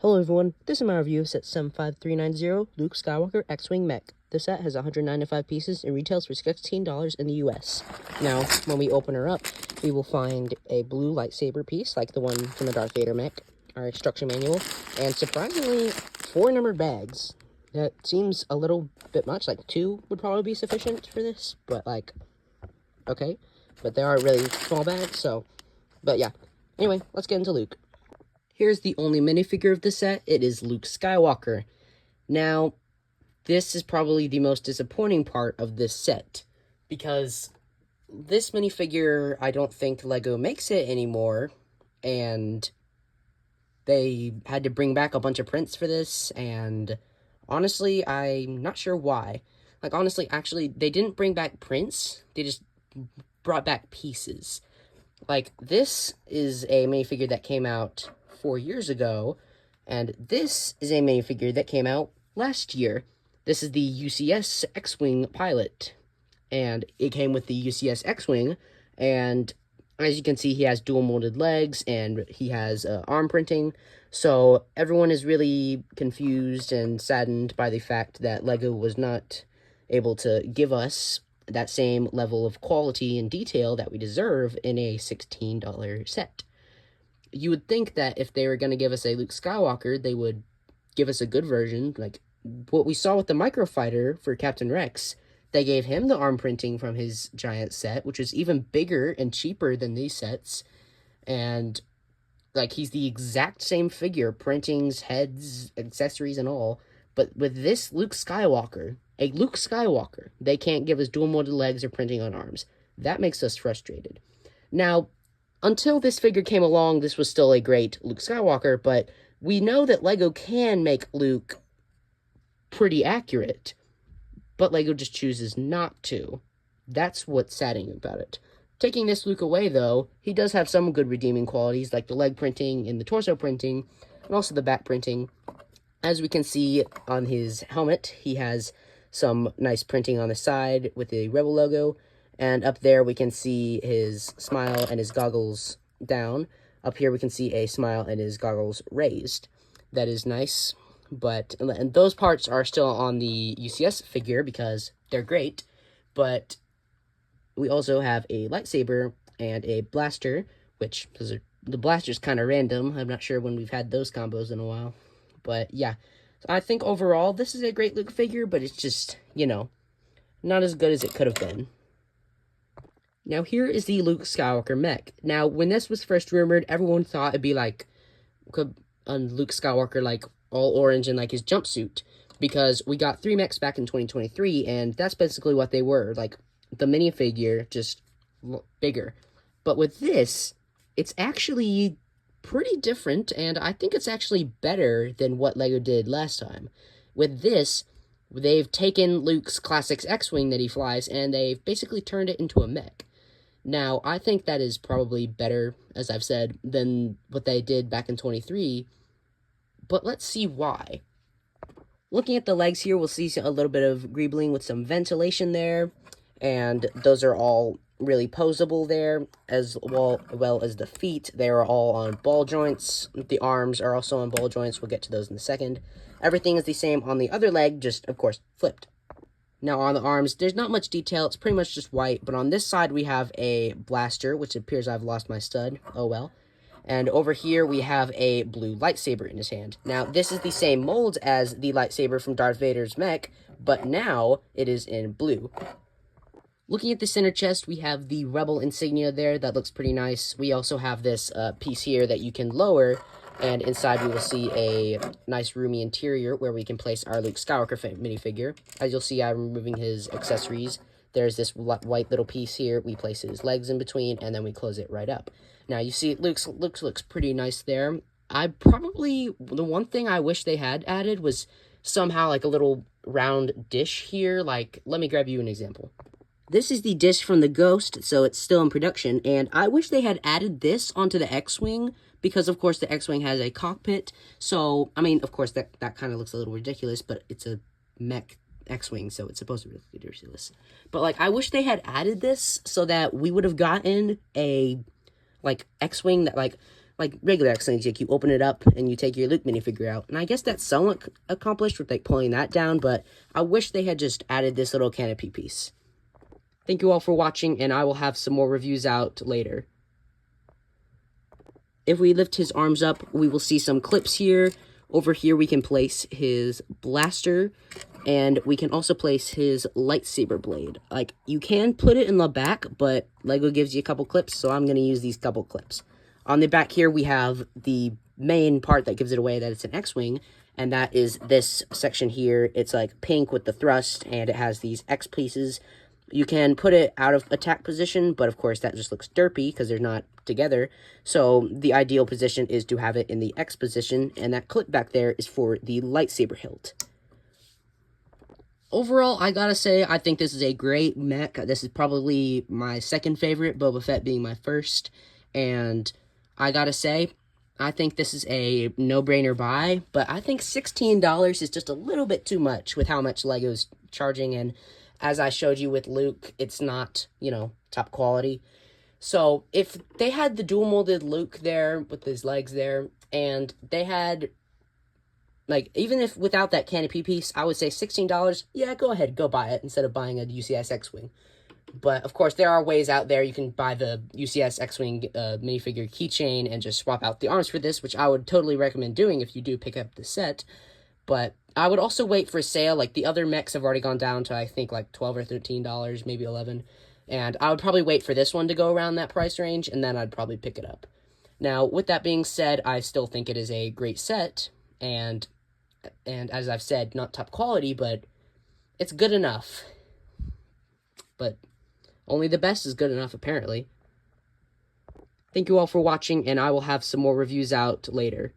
Hello everyone, this is my review of set 75390, Luke Skywalker X-Wing Mech. The set has 195 pieces and retails for $16 in the US. Now, when we open her up, we will find a blue lightsaber piece, like the one from the Darth Vader mech, our instruction manual, and surprisingly, 4 numbered bags. That seems a little bit much, like 2 would probably be sufficient for this, but like, okay. But they are really small bags, so, but yeah. Anyway, let's get into Luke. Here's the only minifigure of the set. It is Luke Skywalker. Now, this is probably the most disappointing part of this set, because this minifigure, I don't think LEGO makes it anymore, and they had to bring back a bunch of prints for this, and honestly, I'm not sure why. Like, honestly, actually, they didn't bring back prints, they just brought back pieces. Like, this is a minifigure that came out 4 years ago, and this is a minifigure that came out last year. This is the UCS X-Wing pilot, and it came with the UCS X-Wing, and as you can see, he has dual molded legs, and he has arm printing, so everyone is really confused and saddened by the fact that LEGO was not able to give us that same level of quality and detail that we deserve in a $16 set. You would think that if they were going to give us a Luke Skywalker, they would give us a good version. Like what we saw with the Microfighter for Captain Rex, they gave him the arm printing from his giant set, which is even bigger and cheaper than these sets. And like he's the exact same figure, printings, heads, accessories, and all. But with this Luke Skywalker, a Luke Skywalker, they can't give us dual molded legs or printing on arms. That makes us frustrated. Now, until this figure came along, this was still a great Luke Skywalker, but we know that LEGO can make Luke pretty accurate, but LEGO just chooses not to. That's what's saddening about it. Taking this Luke away, though, he does have some good redeeming qualities, like the leg printing and the torso printing, and also the back printing. As we can see on his helmet, he has some nice printing on the side with the Rebel logo. And up there, we can see his smile and his goggles down. Up here, we can see a smile and his goggles raised. That is nice. But and those parts are still on the UCS figure because they're great. But we also have a lightsaber and a blaster, which the blaster's kind of random. I'm not sure when we've had those combos in a while. But yeah, so I think overall, this is a great Luke figure, but it's just, you know, not as good as it could have been. Now, here is the Luke Skywalker mech. Now, when this was first rumored, everyone thought it'd be like Luke Skywalker, like, all orange and, like, his jumpsuit. Because we got 3 mechs back in 2023, and that's basically what they were. Like, the minifigure, just bigger. But with this, it's actually pretty different, and I think it's actually better than what LEGO did last time. With this, they've taken Luke's classics X-Wing that he flies, and they've basically turned it into a mech. Now, I think that is probably better, as I've said, than what they did back in 23, but let's see why. Looking at the legs here, we'll see a little bit of greebling with some ventilation there, and those are all really posable there, as well as the feet. They are all on ball joints. The arms are also on ball joints. We'll get to those in a second. Everything is the same on the other leg, just, of course, flipped. Now, on the arms, there's not much detail. It's pretty much just white. But on this side, we have a blaster, which appears I've lost my stud. Oh, well. And over here, we have a blue lightsaber in his hand. Now, this is the same mold as the lightsaber from Darth Vader's mech, but now it is in blue. Looking at the center chest, we have the Rebel insignia there. That looks pretty nice. We also have this piece here that you can lower, and inside we will see a nice roomy interior where we can place our Luke Skywalker minifigure. As you'll see, I'm removing his accessories. There's this white little piece here. We place his legs in between, and then we close it right up. Now, you see, Luke looks pretty nice there. The one thing I wish they had added was somehow like a little round dish here. Like, let me grab you an example. This is the dish from the Ghost, so it's still in production, and I wish they had added this onto the X-Wing, because, of course, the X-Wing has a cockpit, so, I mean, of course, that kind of looks a little ridiculous, but it's a mech X-Wing, so it's supposed to be ridiculous. But, like, I wish they had added this so that we would have gotten a, like, X-Wing that, like, like regular X-Wings. Like, you open it up and you take your Luke minifigure out. And I guess that's somewhat accomplished with, like, pulling that down, but I wish they had just added this little canopy piece. Thank you all for watching, and I will have some more reviews out later. If we lift his arms up, we will see some clips here. Over here, we can place his blaster, and we can also place his lightsaber blade. Like, you can put it in the back, but LEGO gives you a couple clips, so I'm going to use these couple clips. On the back here, we have the main part that gives it away that it's an X-Wing, and that is this section here. It's like pink with the thrust, and it has these X pieces. You can put it out of attack position, but of course that just looks derpy because they're not together. So the ideal position is to have it in the X position, and that clip back there is for the lightsaber hilt. Overall, I gotta say, I think this is a great mech. This is probably my second favorite, Boba Fett being my first. And I gotta say, I think this is a no-brainer buy, but I think $16 is just a little bit too much with how much LEGO's charging, and as I showed you with Luke, it's not, you know, top quality. So if they had the dual molded Luke there with his legs there, and they had, like, even if without that canopy piece, I would say $16, yeah, go ahead, go buy it instead of buying a UCS X-Wing. But, of course, there are ways out there. You can buy the UCS X-Wing minifigure keychain and just swap out the arms for this, which I would totally recommend doing if you do pick up the set. But I would also wait for a sale. Like, the other mechs have already gone down to, I think, like $12 or $13, maybe $11. And I would probably wait for this one to go around that price range, and then I'd probably pick it up. Now, with that being said, I still think it is a great set, and as I've said, not top quality, but it's good enough. But only the best is good enough, apparently. Thank you all for watching, and I will have some more reviews out later.